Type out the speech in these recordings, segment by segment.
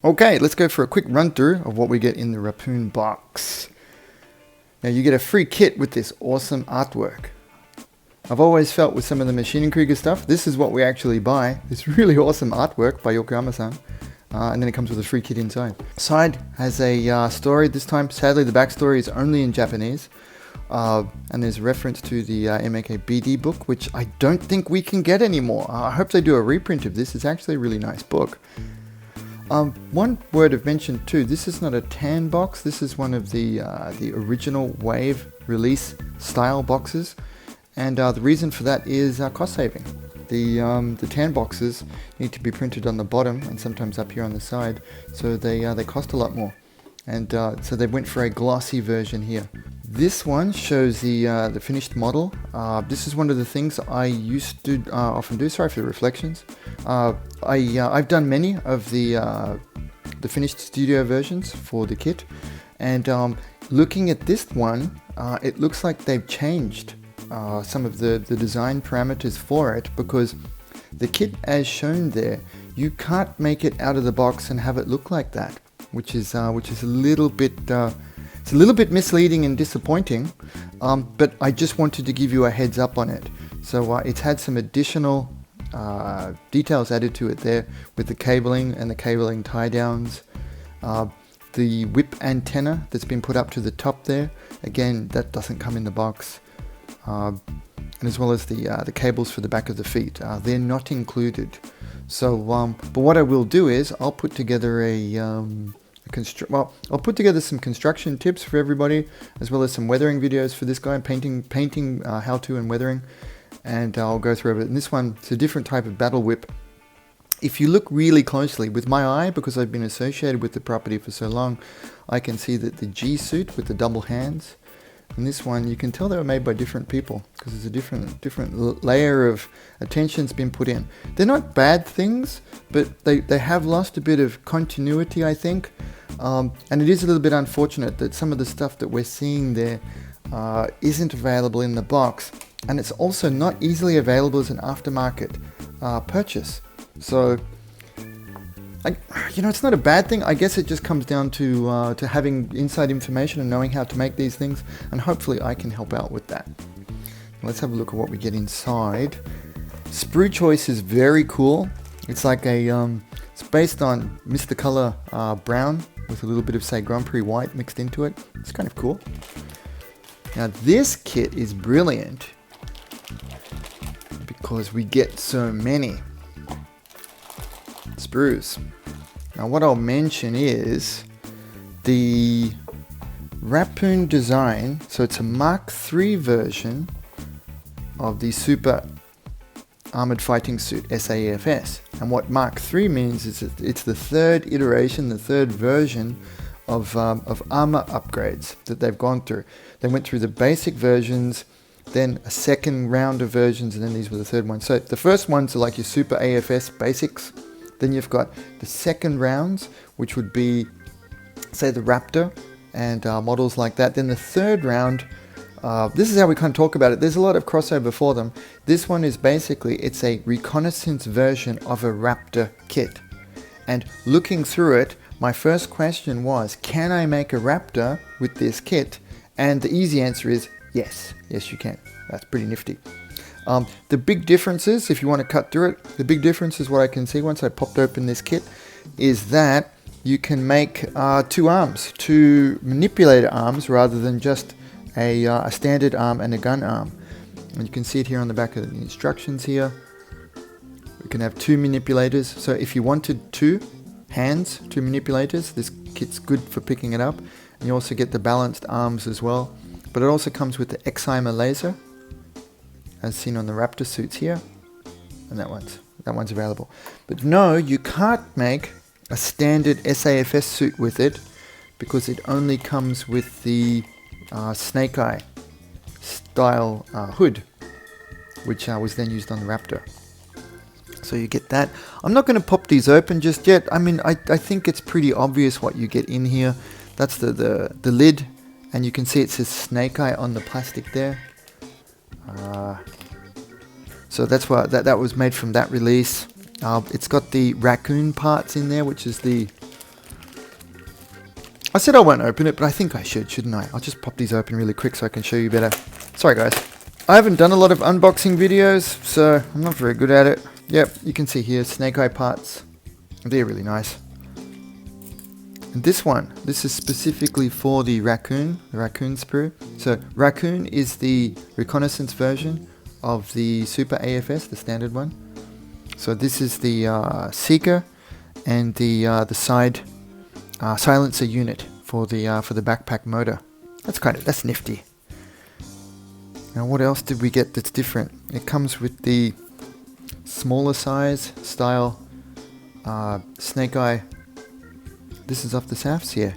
Okay, let's go for a quick run through of what we get in the Rappoon box. Now you get a free kit with this awesome artwork. I've always felt with some of the Maschinen Krieger stuff, this is what we actually buy. This really awesome artwork by Yokoyama-san. And then it comes with a free kit inside. Side has a story. This time, sadly, the backstory is only in Japanese. And there's a reference to the Mk BD book, which I don't think we can get anymore. I hope they do a reprint of this. It's actually a really nice book. One word of mention too, this is not a tan box. This is one of the original Wave release style boxes. And the reason for that is cost saving. The tan boxes need to be printed on the bottom and sometimes up here on the side, so they cost a lot more. And so they went for a glossy version here. This one shows the finished model. This is one of the things I used to often do. Sorry for the reflections. I've done many of the finished studio versions for the kit, and looking at this one, it looks like they've changed some of the design parameters for it, because the kit as shown there, you can't make it out of the box and have it look like that, which is a little bit it's a little bit misleading and disappointing, but I just wanted to give you a heads up on it. So it's had some additional details added to it there with the cabling and the cabling tie downs, the whip antenna that's been put up to the top there, again that doesn't come in the box, and as well as the cables for the back of the feet, they're not included. So but what I will do is I'll put together I'll put together some construction tips for everybody, as well as some weathering videos for this guy, painting how-to and weathering, and I'll go through it. And this one, it's a different type of battle whip. If you look really closely with my eye, because I've been associated with the property for so long, I can see that the G suit with the double hands, and this one, you can tell they were made by different people, because there's a different layer of attention's been put in. They're not bad things, but they have lost a bit of continuity, I think. And it is a little bit unfortunate that some of the stuff that we're seeing there isn't available in the box, and it's also not easily available as an aftermarket purchase. So, it's not a bad thing. I guess it just comes down to having inside information and knowing how to make these things, and hopefully I can help out with that. Let's have a look at what we get inside. Sprue choice is very cool. It's like it's based on Mr. Color brown with a little bit of, say, Grand Prix white mixed into it. It's kind of cool. Now this kit is brilliant because we get so many sprues. Now what I'll mention is the Rappoon design. So it's a Mk.III version of the Super Armored Fighting Suit, S.A.F.S. And what Mk.III means is that it's the third iteration, the third version of armor upgrades that they've gone through. They went through the basic versions, then a second round of versions, and then these were the third one. So the first ones are like your Super AFS basics. Then you've got the second rounds, which would be, say, the Raptor and models like that. Then the third round, this is how we kind of talk about it. There's a lot of crossover for them. This one is basically, it's a Reconnaissance version of a Raptor kit. And looking through it, my first question was, can I make a Raptor with this kit? And the easy answer is yes. Yes, you can. That's pretty nifty. The big differences, if you want to cut through it, the big difference is what I can see once I popped open this kit, is that you can make two arms, two manipulator arms, rather than just a standard arm and a gun arm. And you can see it here on the back of the instructions here. We can have two manipulators. So if you wanted two hands, two manipulators, this kit's good for picking it up. And you also get the balanced arms as well. But it also comes with the Excimer laser, as seen on the Raptor suits here. And that one's available. But no, you can't make a standard S.A.F.S suit with it, because it only comes with the Snake Eye style hood, which was then used on the Raptor. So you get that. I'm not going to pop these open just yet. I mean, I think it's pretty obvious what you get in here. That's the lid, and you can see it says Snake Eye on the plastic there. So that's why that was made from that release. It's got the raccoon parts in there, which is the I said I won't open it, but I think I should, shouldn't I? I'll just pop these open really quick so I can show you better. Sorry guys. I haven't done a lot of unboxing videos, so I'm not very good at it. Yep, you can see here, snake eye parts. They're really nice. And this one, this is specifically for the Raccoon sprue. So Raccoon is the Reconnaissance version of the Super A.F.S, the standard one. So this is the seeker and the side silencer unit for the backpack motor. That's nifty. Now what else did we get that's different? It comes with the smaller size style snake eye. This is off the S.A.F.S, yeah.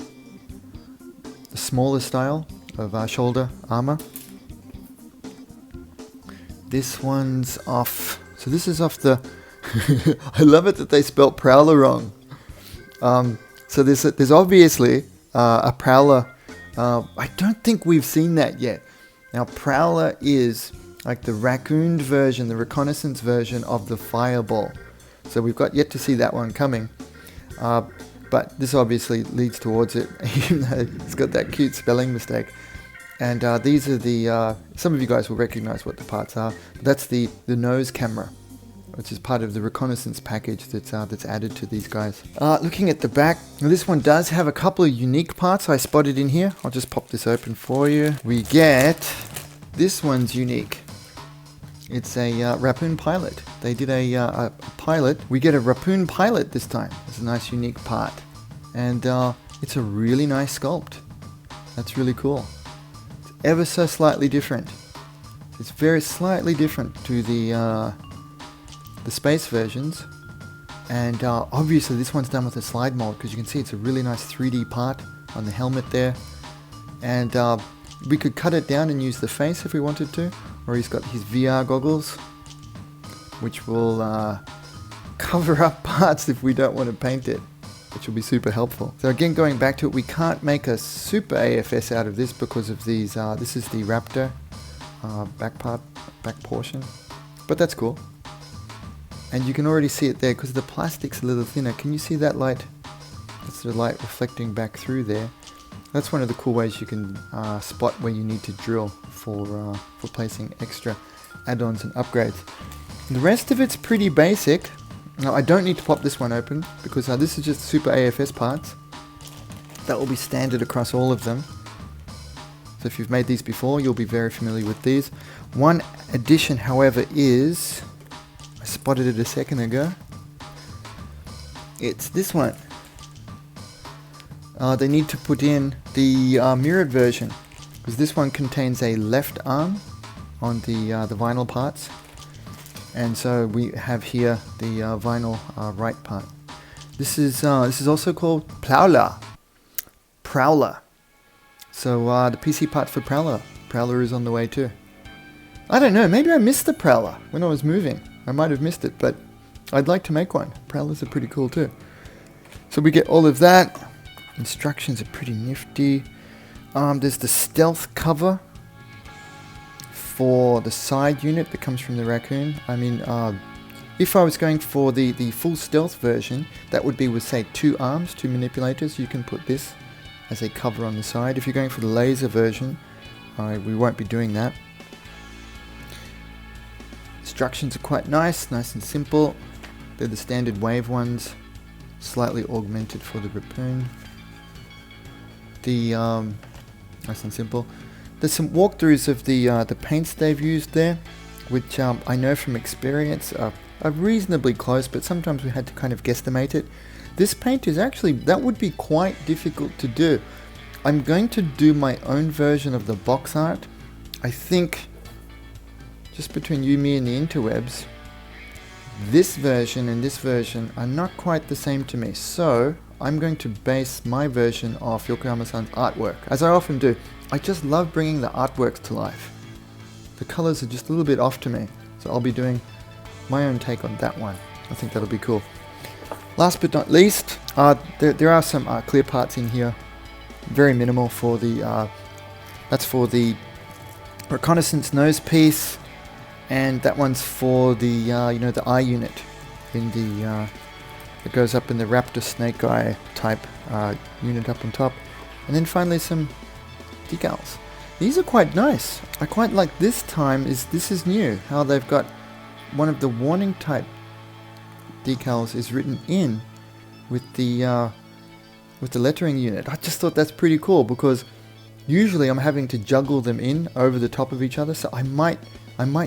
The smaller style of shoulder armor. This one's off. So this is off the. I love it that they spelt Prowler wrong. So there's obviously a Prowler. I don't think we've seen that yet. Now Prowler is like the Raccoon version, the Reconnaissance version of the Fireball. So we've got yet to see that one coming. But this obviously leads towards it, even though it's got that cute spelling mistake. And these are the, some of you guys will recognize what the parts are. That's the nose camera, which is part of the Reconnaissance package that's added to these guys. Looking at the back, now this one does have a couple of unique parts I spotted in here. I'll just pop this open for you. We get, this one's unique. It's a Rappoon pilot. They did a pilot. We get a Rappoon pilot this time. It's a nice unique part. And it's a really nice sculpt. That's really cool. It's ever so slightly different. It's very slightly different to the space versions. And obviously this one's done with a slide mold, because you can see it's a really nice 3D part on the helmet there. And we could cut it down and use the face if we wanted to. Or he's got his VR goggles, which will cover up parts if we don't want to paint it, which will be super helpful. So again, going back to it, we can't make a Super A.F.S out of this because of these, this is the RAPTOR back portion, but that's cool. And you can already see it there because the plastic's a little thinner. Can you see that light? That's the light reflecting back through there. That's one of the cool ways you can spot where you need to drill for placing extra add-ons and upgrades. The rest of it's pretty basic. Now I don't need to pop this one open because this is just Super A.F.S parts. That will be standard across all of them. So if you've made these before, you'll be very familiar with these. One addition, however, is, I spotted it a second ago, it's this one. They need to put in the mirrored version, because this one contains a left arm on the vinyl parts, and so we have here the vinyl right part. This is also called Prowler. So the PC part for Prowler is on the way too. I don't know, maybe I missed the Prowler when I was moving. I might have missed it, but I'd like to make one. Prowlers are pretty cool too. So we get all of that. Instructions are pretty nifty. There's the stealth cover for the side unit that comes from the Raccoon. I mean, if I was going for the full stealth version, that would be with, say, 2 arms, 2 manipulators. You can put this as a cover on the side. If you're going for the laser version, we won't be doing that. Instructions are quite nice and simple. They're the standard wave ones, slightly augmented for the Rappoon. Nice and simple. There's some walkthroughs of the paints they've used there, which I know from experience are reasonably close, but sometimes we had to kind of guesstimate it. This paint is actually, that would be quite difficult to do. I'm going to do my own version of the box art. I think, just between you, me, and the interwebs, this version and this version are not quite the same to me. So I'm going to base my version off Yokoyama-san's artwork, as I often do. I just love bringing the artworks to life. The colors are just a little bit off to me, so I'll be doing my own take on that one. I think that'll be cool. Last but not least, there are some clear parts in here, very minimal for the, that's for the Reconnaissance nose piece, and that one's for the, you know, the eye unit in the, it goes up in the RAPTOR snake eye type unit up on top. And then finally some decals. These are quite nice. I quite like this time, this is new, how they've got one of the warning type decals is written in with the lettering unit. I just thought that's pretty cool, because usually I'm having to juggle them in over the top of each other, so I might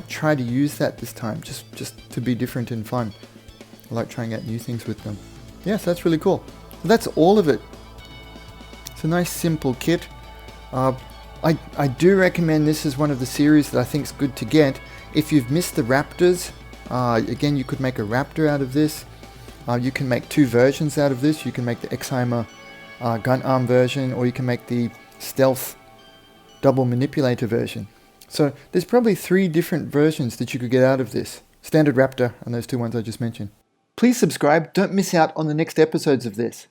try to use that this time, just to be different and fun. I like trying out new things with them. Yes, that's really cool. That's all of it. It's a nice simple kit. I do recommend this as one of the series that I think is good to get. If you've missed the Raptors, again, you could make a Raptor out of this. You can make two versions out of this. You can make the Exheimer gun arm version, or you can make the stealth double manipulator version. So there's probably 3 different versions that you could get out of this. Standard Raptor and those 2 ones I just mentioned. Please subscribe, don't miss out on the next episodes of this.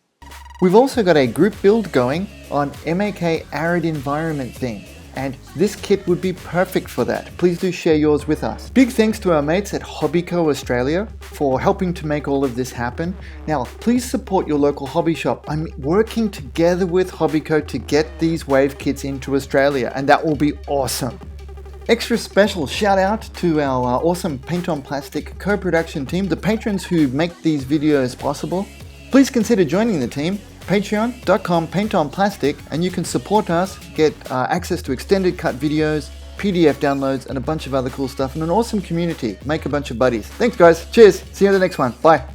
We've also got a group build going on Mk.III Arid Environment theme, and this kit would be perfect for that. Please do share yours with us. Big thanks to our mates at Hobbyco Australia for helping to make all of this happen. Now, please support your local hobby shop. I'm working together with Hobbyco to get these wave kits into Australia, and that will be awesome. Extra special shout out to our awesome Paint on Plastic co-production team, the patrons who make these videos possible. Please consider joining the team, patreon.com/paintonplastic, and you can support us, get access to extended cut videos, PDF downloads, and a bunch of other cool stuff, and an awesome community. Make a bunch of buddies. Thanks guys, cheers, see you in the next one, bye.